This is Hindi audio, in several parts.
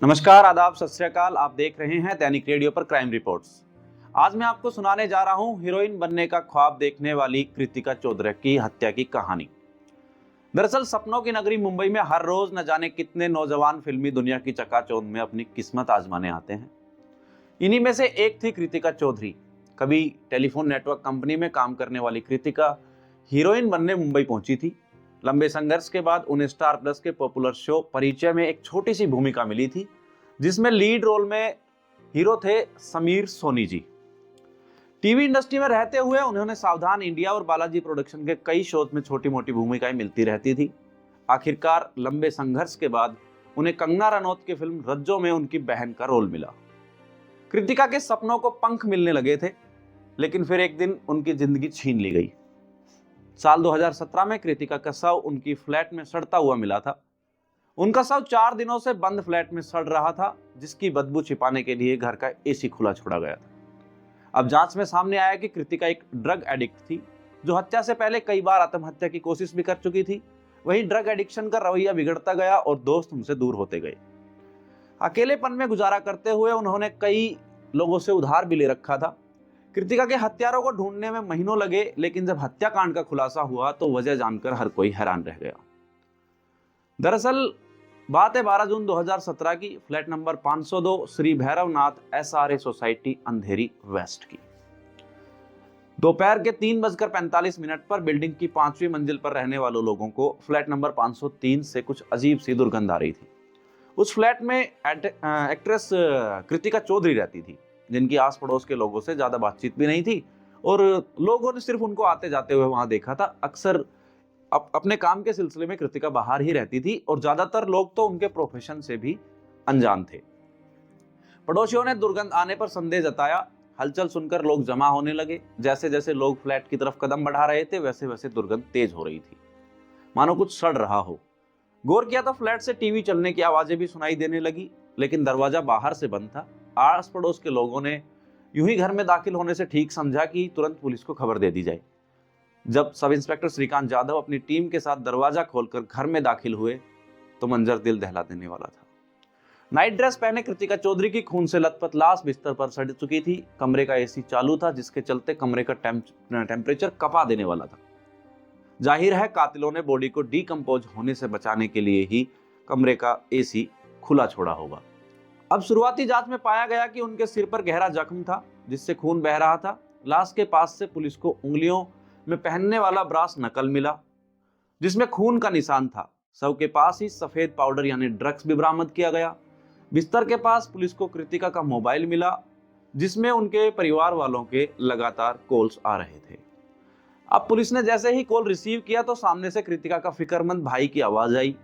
नमस्कार, आदाब, सत श्री अकाल। आप देख रहे हैं दैनिक रेडियो पर क्राइम रिपोर्ट्स। आज मैं आपको सुनाने जा रहा हूं हीरोइन बनने का ख्वाब देखने वाली कृतिका चौधरी की हत्या की कहानी। दरअसल सपनों की नगरी मुंबई में हर रोज न जाने कितने नौजवान फिल्मी दुनिया की चकाचौंध में अपनी किस्मत आजमाने आते हैं। इन्हीं में से एक थी कृतिका चौधरी। कभी टेलीफोन नेटवर्क कंपनी में काम करने वाली कृतिका हीरोइन बनने मुंबई पहुंची थी। लंबे संघर्ष के बाद उन्हें स्टार प्लस के पॉपुलर शो परिचय में एक छोटी सी भूमिका मिली थी, जिसमें लीड रोल में हीरो थे समीर सोनी जी। टीवी इंडस्ट्री में रहते हुए उन्होंने सावधान इंडिया और बालाजी प्रोडक्शन के कई शोज में छोटी मोटी भूमिकाएं मिलती रहती थी। आखिरकार लंबे संघर्ष के बाद उन्हें कंगना रनौत की फिल्म रज्जो में उनकी बहन का रोल मिला। कृतिका के सपनों को पंख मिलने लगे थे, लेकिन फिर एक दिन उनकी जिंदगी छीन ली गई। साल 2017 में कृतिका का शव उनकी फ्लैट में सड़ता हुआ मिला था। उनका शव 4 दिनों से बंद फ्लैट में सड़ रहा था, जिसकी बदबू छिपाने के लिए घर का एसी खुला छोड़ा गया था। अब जांच में सामने आया कि कृतिका एक ड्रग एडिक्ट थी, जो हत्या से पहले कई बार आत्महत्या की कोशिश भी कर चुकी थी। वहीं ड्रग एडिक्शन का रवैया बिगड़ता गया और दोस्त उनसे दूर होते गए। अकेलेपन में गुजारा करते हुए उन्होंने कई लोगों से उधार भी ले रखा था। कृतिका के हत्यारों को ढूंढने में महीनों लगे, लेकिन जब हत्याकांड का खुलासा हुआ तो वजह जानकर हर कोई हैरान रह गया। दरअसल बात है 12 जून 2017 की, flat number 502 Shri Bhairavnath SRA society Andheri west की। दोपहर के 3:45 पर बिल्डिंग की 5वीं मंजिल पर रहने वालों लोगों को फ्लैट नंबर 503 से कुछ अजीब सी दुर्गंध आ रही थी। उस फ्लैट में एक्ट्रेस कृतिका चौधरी रहती थी, जिनकी आस पड़ोस के लोगों से ज्यादा बातचीत भी नहीं थी और लोगों ने सिर्फ उनको आते जाते हुए वहां देखा था। अक्सर अपने काम के सिलसिले में कृतिका बाहर ही रहती थी और ज्यादातर लोग तो उनके प्रोफेशन से भी अनजान थे। पड़ोसियों ने दुर्गंध आने पर संदेह जताया। हलचल सुनकर लोग जमा होने लगे। जैसे जैसे लोग फ्लैट की तरफ कदम बढ़ा रहे थे, वैसे वैसे दुर्गंध तेज हो रही थी, मानो कुछ सड़ रहा हो। गौर किया तो फ्लैट से टीवी चलने की आवाजें भी सुनाई देने लगी, लेकिन दरवाजा बाहर से बंद था। आस पड़ोस के लोगों ने यूं ही घर में दाखिल होने से ठीक समझा कि तुरंत पुलिस को खबर दे दी जाए। जब सब इंस्पेक्टर श्रीकांत जाधव अपनी टीम के साथ दरवाजा खोलकर घर में दाखिल हुए तो मंजर दिल दहला देने वाला था। नाइट ड्रेस पहने कृतिका चौधरी की खून से लथपथ लाश बिस्तर पर सड़ चुकी थी। कमरे का एसी चालू था, जिसके चलते कमरे का टेम्परेचर कपा देने वाला था। जाहिर है कातिलों ने बॉडी को डीकंपोज होने से बचाने के लिए ही कमरे का एसी खुला छोड़ा होगा। अब शुरुआती जांच में पाया गया कि उनके सिर पर गहरा जख्म था, जिससे खून बह रहा था। लाश के पास से पुलिस को उंगलियों में पहनने वाला ब्रास नकल मिला, जिसमें खून का निशान था। शव के पास ही सफेद पाउडर यानी ड्रग्स भी बरामद किया गया। बिस्तर के पास पुलिस को कृतिका का मोबाइल मिला, जिसमें उनके परिवार वालों के लगातार कॉल्स आ रहे थे। अब पुलिस ने जैसे ही कॉल रिसीव किया तो सामने से कृतिका का फिक्रमंद भाई की आवाज आई।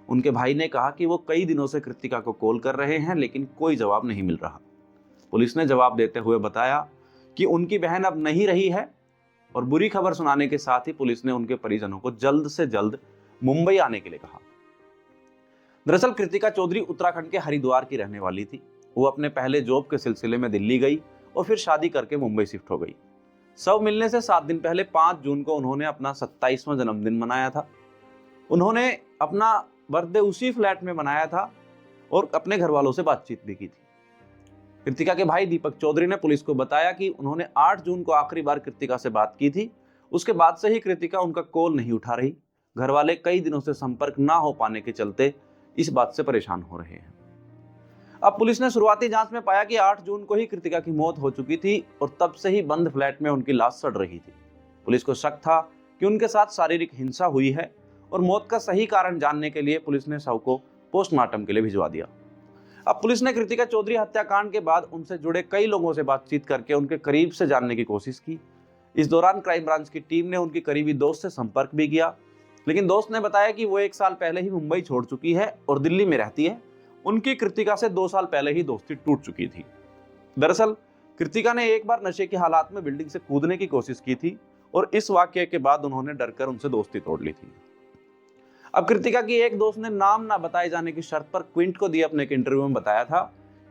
उनके भाई ने कहा कि वो कई दिनों से कृतिका को कॉल कर रहे हैं, लेकिन कोई जवाब नहीं मिल रहा। पुलिस ने जवाब देते हुए बताया कि उनकी बहन अब नहीं रही है और बुरी खबर सुनाने के साथ ही पुलिस ने उनके परिजनों को जल्द से जल्द मुंबई आने के लिए कहा। दरअसल कृतिका चौधरी उत्तराखंड के हरिद्वार की रहने वाली थी। वो अपने पहले जॉब के सिलसिले में दिल्ली गई और फिर शादी करके मुंबई शिफ्ट हो गई। शव मिलने से 7 दिन पहले 5 जून को उन्होंने अपना 27वां जन्मदिन मनाया था। उन्होंने अपना बर्थडे उसी फ्लैट में मनाया था और अपने घर वालों से बातचीत भी की थी। कृतिका के भाई दीपक चौधरी ने पुलिस को बताया कि उन्होंने 8 जून को आखिरी बार कृतिका से बात की थी। उसके बाद से ही कृतिका उनका कॉल नहीं उठा रही। घर वाले कई दिनों से संपर्क ना हो पाने के चलते इस बात से परेशान हो रहे हैं। अब पुलिस ने शुरुआती जांच में पाया कि 8 जून को ही कृतिका की मौत हो चुकी थी और तब से ही बंद फ्लैट में उनकी लाश सड़ रही थी। पुलिस को शक था कि उनके साथ शारीरिक हिंसा हुई है और मौत का सही कारण जानने के लिए पुलिस ने शव को पोस्टमार्टम के लिए भिजवा दिया। अब पुलिस ने कृतिका चौधरी हत्याकांड के बाद उनसे जुड़े कई लोगों से बातचीत करके उनके करीब से जानने की कोशिश की। इस दौरान क्राइम ब्रांच की टीम ने उनकी करीबी दोस्त से संपर्क भी किया, लेकिन दोस्त ने बताया कि वो 1 साल पहले ही मुंबई छोड़ चुकी है और दिल्ली में रहती है। उनकी कृतिका से 2 साल पहले ही दोस्ती टूट चुकी थी। दरअसल कृतिका ने एक बार नशे की हालात में बिल्डिंग से कूदने की कोशिश की थी और इस वाकये के बाद उन्होंने डरकर उनसे दोस्ती तोड़ ली थी। अब कृतिका की एक दोस्त ने नाम ना बताए जाने की शर्त पर क्विंट को दिए अपने एक इंटरव्यू में बताया था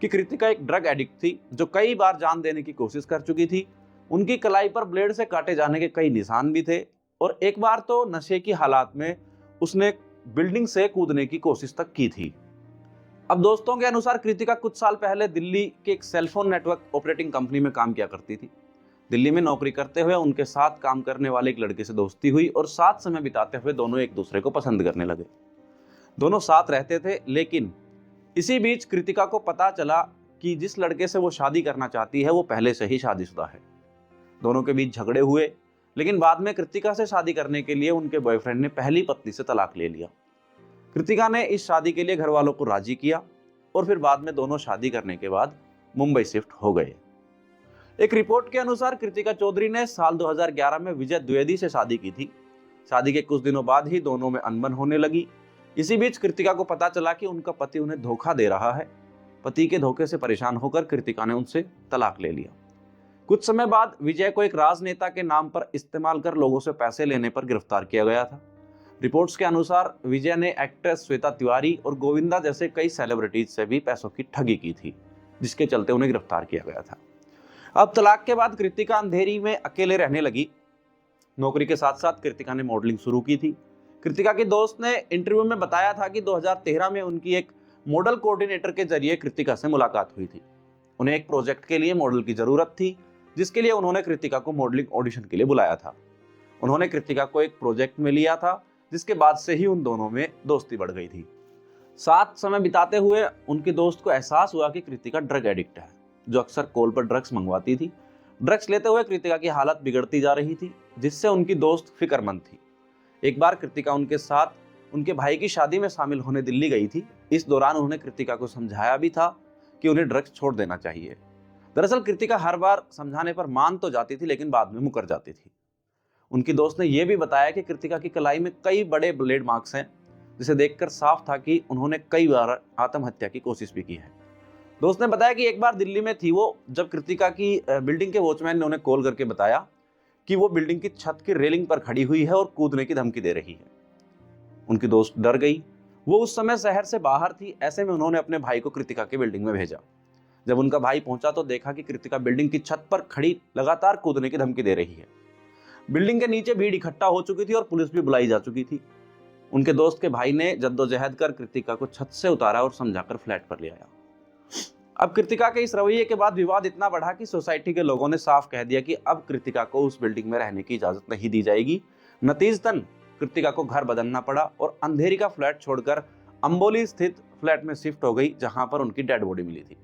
कि कृतिका एक ड्रग एडिक्ट थी, जो कई बार जान देने की कोशिश कर चुकी थी। उनकी कलाई पर ब्लेड से काटे जाने के कई निशान भी थे और एक बार तो नशे की हालात में उसने बिल्डिंग से कूदने की कोशिश तक की थी। अब दोस्तों के अनुसार कृतिका कुछ साल पहले दिल्ली के एक सेलफोन नेटवर्क ऑपरेटिंग कंपनी में काम किया करती थी। दिल्ली में नौकरी करते हुए उनके साथ काम करने वाले एक लड़के से दोस्ती हुई और साथ समय बिताते हुए दोनों एक दूसरे को पसंद करने लगे। दोनों साथ रहते थे, लेकिन इसी बीच कृतिका को पता चला कि जिस लड़के से वो शादी करना चाहती है वो पहले से ही शादीशुदा है। दोनों के बीच झगड़े हुए, लेकिन बाद में कृतिका से शादी करने के लिए उनके बॉयफ्रेंड ने पहली पत्नी से तलाक ले लिया। कृतिका ने इस शादी के लिए घर वालों को राजी किया और फिर बाद में दोनों शादी करने के बाद मुंबई शिफ्ट हो गए। एक रिपोर्ट के अनुसार कृतिका चौधरी ने साल 2011 में विजय द्विवेदी से शादी की थी। शादी के कुछ दिनों बाद ही दोनों में अनबन होने लगी। इसी बीच कृतिका को पता चला कि उनका पति उन्हें धोखा दे रहा है। पति के धोखे से परेशान होकर कृतिका ने उनसे तलाक ले लिया। कुछ समय बाद विजय को एक राजनेता के नाम पर इस्तेमाल कर लोगों से पैसे लेने पर गिरफ्तार किया गया था। रिपोर्ट्स के अनुसार विजय ने एक्ट्रेस श्वेता तिवारी और गोविंदा जैसे कई सेलिब्रिटीज से भी पैसों की ठगी की थी, जिसके चलते उन्हें गिरफ्तार किया गया था। अब तलाक के बाद कृतिका अंधेरी में अकेले रहने लगी। नौकरी के साथ साथ कृतिका ने मॉडलिंग शुरू की थी। कृतिका के दोस्त ने इंटरव्यू में बताया था कि 2013 में उनकी एक मॉडल कोऑर्डिनेटर के जरिए कृतिका से मुलाकात हुई थी। उन्हें एक प्रोजेक्ट के लिए मॉडल की जरूरत थी, जिसके लिए उन्होंने कृतिका को मॉडलिंग ऑडिशन के लिए बुलाया था। उन्होंने कृतिका को एक प्रोजेक्ट में लिया था, जिसके बाद से ही उन दोनों में दोस्ती बढ़ गई थी। साथ समय बिताते हुए उनके दोस्त को एहसास हुआ कि कृतिका ड्रग एडिक्ट है, जो अक्सर कॉल पर ड्रग्स मंगवाती थी। ड्रग्स लेते हुए कृतिका की हालत बिगड़ती जा रही थी, जिससे उनकी दोस्त फिक्रमंद थी। एक बार कृतिका उनके साथ उनके भाई की शादी में शामिल होने दिल्ली गई थी। इस दौरान उन्होंने कृतिका को समझाया भी था कि उन्हें ड्रग्स छोड़ देना चाहिए। दरअसल कृतिका हर बार समझाने पर मान तो जाती थी, लेकिन बाद में मुकर जाती थी। उनकी दोस्त ने यह भी बताया कि कृतिका की कलाई में कई बड़े ब्लेड मार्क्स हैं, जिसे देखकर साफ था कि उन्होंने कई बार आत्महत्या की कोशिश भी की है। दोस्त ने बताया कि एक बार दिल्ली में थी वो, जब कृतिका की बिल्डिंग के वॉचमैन ने उन्हें कॉल करके बताया कि वो बिल्डिंग की छत की रेलिंग पर खड़ी हुई है और कूदने की धमकी दे रही है। उनकी दोस्त डर गई। वो उस समय शहर से बाहर थी। ऐसे में उन्होंने अपने भाई को कृतिका की बिल्डिंग में भेजा। जब उनका भाई पहुंचा तो देखा कि कृतिका बिल्डिंग की छत पर खड़ी लगातार कूदने की धमकी दे रही है। बिल्डिंग के नीचे भीड़ इकट्ठा हो चुकी थी और पुलिस भी बुलाई जा चुकी थी। उनके दोस्त के भाई ने जद्दोजहद कर कृतिका को छत से उतारा और समझाकर फ्लैट पर ले आया। अब कृतिका के इस रवैये के बाद विवाद इतना बढ़ा कि सोसाइटी के लोगों ने साफ कह दिया कि अब कृतिका को उस बिल्डिंग में रहने की इजाजत नहीं दी जाएगी। नतीजतन कृतिका को घर बदलना पड़ा और अंधेरी का फ्लैट छोड़कर अंबोली स्थित फ्लैट में शिफ्ट हो गई, जहां पर उनकी डेड बॉडी मिली थी।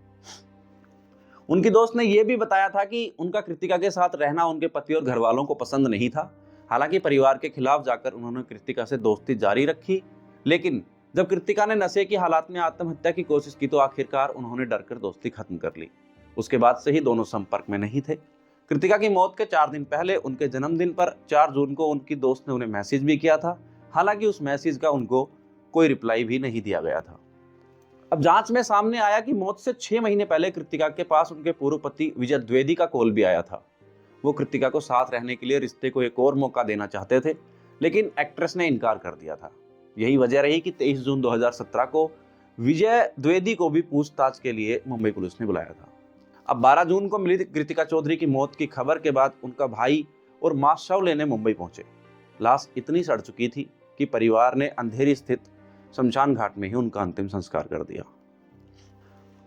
उनकी दोस्त ने यह भी बताया था कि उनका कृतिका के साथ रहना उनके पति और घर वालों को पसंद नहीं था। हालांकि परिवार के खिलाफ जाकर उन्होंने कृतिका से दोस्ती जारी रखी, लेकिन जब कृतिका ने नशे की हालात में आत्महत्या की कोशिश की तो आखिरकार उन्होंने डरकर दोस्ती खत्म कर ली। उसके बाद से ही दोनों संपर्क में नहीं थे। कृतिका की मौत के 4 दिन पहले उनके जन्मदिन पर 4 जून को उनकी दोस्त ने उन्हें मैसेज भी किया था। हालांकि उस मैसेज का उनको कोई रिप्लाई भी नहीं दिया गया था। अब जांच में सामने आया कि मौत से 6 महीने पहले कृतिका के पास उनके पूर्व पति विजय द्विवेदी का कॉल भी आया था। वो कृतिका को साथ रहने के लिए रिश्ते को एक और मौका देना चाहते थे, लेकिन एक्ट्रेस ने इनकार कर दिया था। यही वजह रही कि 23 जून 2017 को विजय द्विवेदी को भी पूछताछ के लिए मुंबई पुलिस ने बुलाया था। अब 12 जून को मिली कृतिका चौधरी की मौत की खबर के बाद उनका भाई और मां शव लेने मुंबई पहुंचे। लाश इतनी सड़ चुकी थी कि परिवार ने अंधेरी स्थित शमशान घाट में ही उनका अंतिम संस्कार कर दिया।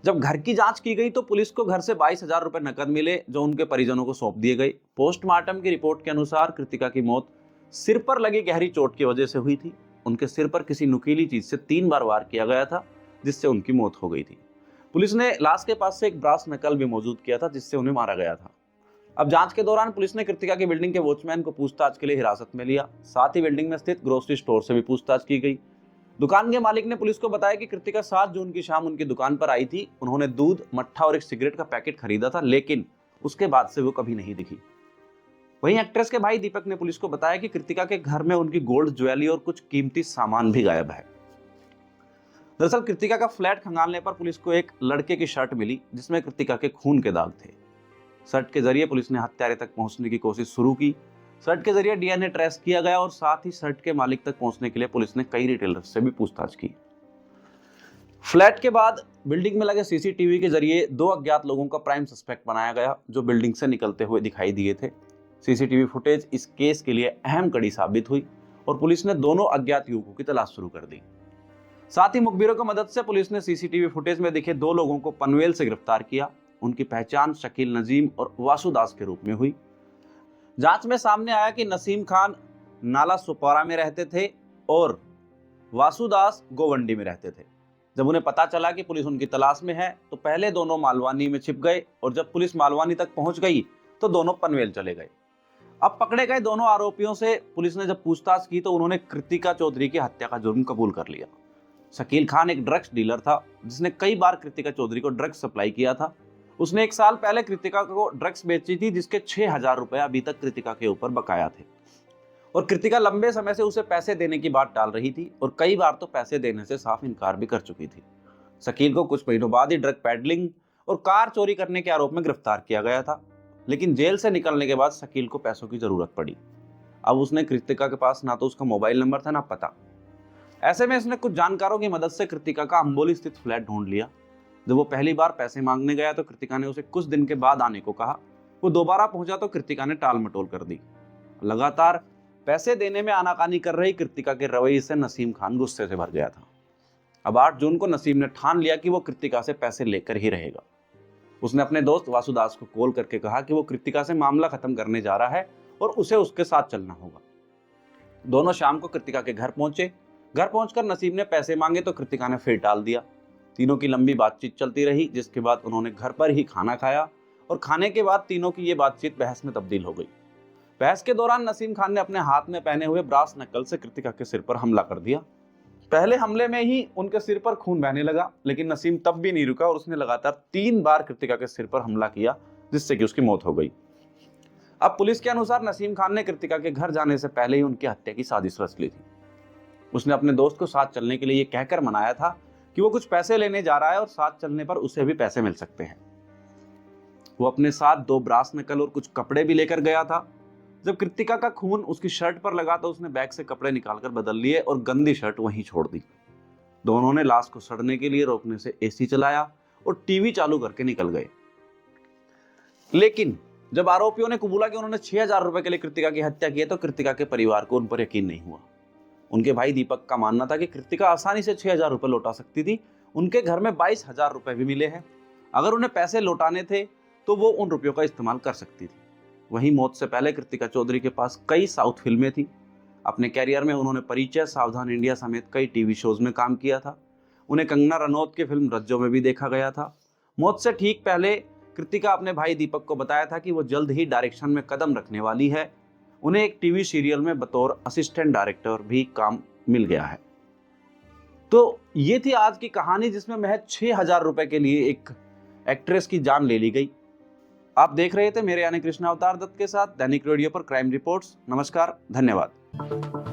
जब घर की जांच की गई तो पुलिस को घर से 22,000 रुपए नकद मिले, जो उनके परिजनों को सौंप दिए गए। पोस्टमार्टम की रिपोर्ट के अनुसार कृतिका की मौत सिर पर लगी गहरी चोट की वजह से हुई थी। उनके सिर पर किसी नुकीली चीज से 3 बार वार किया गया था, जिससे उनकी मौत हो गई थी। पुलिस ने लाश के पास से एक ब्रास नकल भी मौजूद किया था, जिससे उन्हें मारा गया था। अब जांच के दौरान पुलिस ने कृतिका की बिल्डिंग के वॉचमैन को पूछताछ के लिए हिरासत में लिया। साथ ही बिल्डिंग में स्थित ग्रोसरी स्टोर से भी पूछताछ की गई। दुकान के मालिक ने पुलिस को बताया कि कृतिका 7 जून की शाम उनकी दुकान पर आई थी। उन्होंने दूध, मट्ठा और एक सिगरेट का पैकेट खरीदा था, लेकिन उसके बाद से वो कभी नहीं दिखी। वहीं एक्ट्रेस के भाई दीपक ने पुलिस को बताया कि कृतिका के घर में उनकी गोल्ड ज्वेलरी और कुछ कीमती सामान भी गायब है। दरअसल कृतिका का फ्लैट खंगालने पर पुलिस को एक लड़के की शर्ट मिली, जिसमें कृतिका के खून के दाग थे। शर्ट के जरिए पुलिस ने हत्यारे तक पहुंचने की कोशिश शुरू की। शर्ट के जरिए डीएनए ट्रेस किया गया और साथ ही शर्ट के मालिक तक पहुंचने के लिए पुलिस ने कई रिटेलर्स से भी पूछताछ की। फ्लैट के बाद बिल्डिंग में लगे सीसीटीवी के जरिए 2 अज्ञात लोगों का प्राइम सस्पेक्ट बनाया गया, जो बिल्डिंग से निकलते हुए दिखाई दिए थे। सीसीटीवी फुटेज इस केस के लिए अहम कड़ी साबित हुई और पुलिस ने दोनों अज्ञात युवकों की तलाश शुरू कर दी। साथ ही मुखबिरों की मदद से पुलिस ने सीसीटीवी फुटेज में दिखे 2 लोगों को पनवेल से गिरफ्तार किया। उनकी पहचान शकील नजीम और वासुदास के रूप में हुई। जांच में सामने आया कि नसीम खान नाला सुपारा में रहते थे और वासुदास गोवंडी में रहते थे। जब उन्हें पता चला कि पुलिस उनकी तलाश में है तो पहले दोनों मालवानी में छिप गए और जब पुलिस मालवानी तक पहुंच गई तो दोनों पनवेल चले गए। अब पकड़े गए दोनों आरोपियों से पुलिस ने जब पूछताछ की तो उन्होंने कृतिका चौधरी की हत्या का जुर्म कबूल कर लिया। शकील खान एक ड्रग्स डीलर था जिसने कई बार कृतिका चौधरी को ड्रग्स सप्लाई किया था। उसने 1 साल पहले कृतिका को ड्रग्स बेची थी जिसके 6,000 रुपए अभी तक कृतिका के ऊपर बकाया थे और कृतिका लंबे समय से उसे पैसे देने की बात टाल रही थी और कई बार तो पैसे देने से साफ इनकार भी कर चुकी थी। शकील को कुछ महीनों बाद ही ड्रग पैडलिंग और कार चोरी करने के आरोप में गिरफ्तार किया गया था, लेकिन जेल से निकलने के बाद शकील को पैसों की जरूरत पड़ी। अब उसने कृतिका के पास ना तो उसका मोबाइल नंबर था ना पता। ऐसे में उसने कुछ जानकारों की मदद से कृतिका का अंबोली स्थित फ्लैट ढूंढ लिया। जब वो पहली बार पैसे मांगने गया तो कृतिका ने उसे कुछ दिन के बाद आने को कहा। वो दोबारा पहुंचा तो कृतिका ने टाल मटोल कर दी। लगातार पैसे देने में आनाकानी कर रही कृतिका के रवैये से नसीम खान गुस्से से भर गया था। अब 8 जून को नसीम ने ठान लिया कि वो कृतिका से पैसे लेकर ही रहेगा। उसने अपने दोस्त वासुदास को कॉल करके कहा कि वो कृतिका से मामला खत्म करने जा रहा है और उसे उसके साथ चलना होगा। दोनों शाम को कृतिका के घर पहुंचे। घर पहुंचकर नसीम ने पैसे मांगे तो कृतिका ने फिर टाल दिया। तीनों की लंबी बातचीत चलती रही, जिसके बाद उन्होंने घर पर ही खाना खाया और खाने के बाद तीनों की ये बातचीत बहस में तब्दील हो गई। बहस के दौरान नसीम खान ने अपने हाथ में पहने हुए ब्रास नकल से कृतिका के सिर पर हमला कर दिया। पहले हमले में ही उनके सिर पर खून बहने लगा, लेकिन नसीम तब भी नहीं रुका और उसने लगातार 3 बार कृतिका के सिर पर हमला किया, जिससे कि उसकी मौत हो गई। अब पुलिस के अनुसार नसीम खान ने कृतिका के घर जाने से पहले ही उनकी हत्या की साजिश रच ली थी। उसने अपने दोस्त को साथ चलने के लिए यह कहकर मनाया था कि वो कुछ पैसे लेने जा रहा है और साथ चलने पर उसे भी पैसे मिल सकते हैं। वो अपने साथ 2 ब्रास नकल और कुछ कपड़े भी लेकर गया था। जब कृतिका का खून उसकी शर्ट पर लगा तो उसने बैग से कपड़े निकालकर बदल लिए और गंदी शर्ट वहीं छोड़ दी। दोनों ने लाश को सड़ने के लिए रोकने से एसी चलाया और टीवी चालू करके निकल गए। लेकिन जब आरोपियों ने कबूला कि उन्होंने 6,000 रुपए के लिए कृतिका की हत्या की तो कृतिका के परिवार को उन पर यकीन नहीं हुआ। उनके भाई दीपक का मानना था कि कृतिका आसानी से 6,000 रुपए लौटा सकती थी। उनके घर में 22,000 रुपए भी मिले हैं। अगर उन्हें पैसे लौटाने थे तो वो उन रुपयों का इस्तेमाल कर सकती थी। वहीं मौत से पहले कृतिका चौधरी के पास कई साउथ फिल्में थी। अपने कैरियर में उन्होंने परिचय, सावधान इंडिया समेत कई टीवी शोज में काम किया था। उन्हें कंगना रनौत की फिल्म रज्जो में भी देखा गया था। मौत से ठीक पहले कृतिका अपने भाई दीपक को बताया था कि वो जल्द ही डायरेक्शन में कदम रखने वाली है। उन्हें एक टीवी सीरियल में बतौर असिस्टेंट डायरेक्टर भी काम मिल गया है। तो ये थी आज की कहानी, जिसमें महज 6,000 रुपए के लिए एक एक्ट्रेस की जान ले ली गई। आप देख रहे थे मेरे यानी कृष्णा अवतार दत्त के साथ दैनिक रेडियो पर क्राइम रिपोर्ट्स। नमस्कार, धन्यवाद।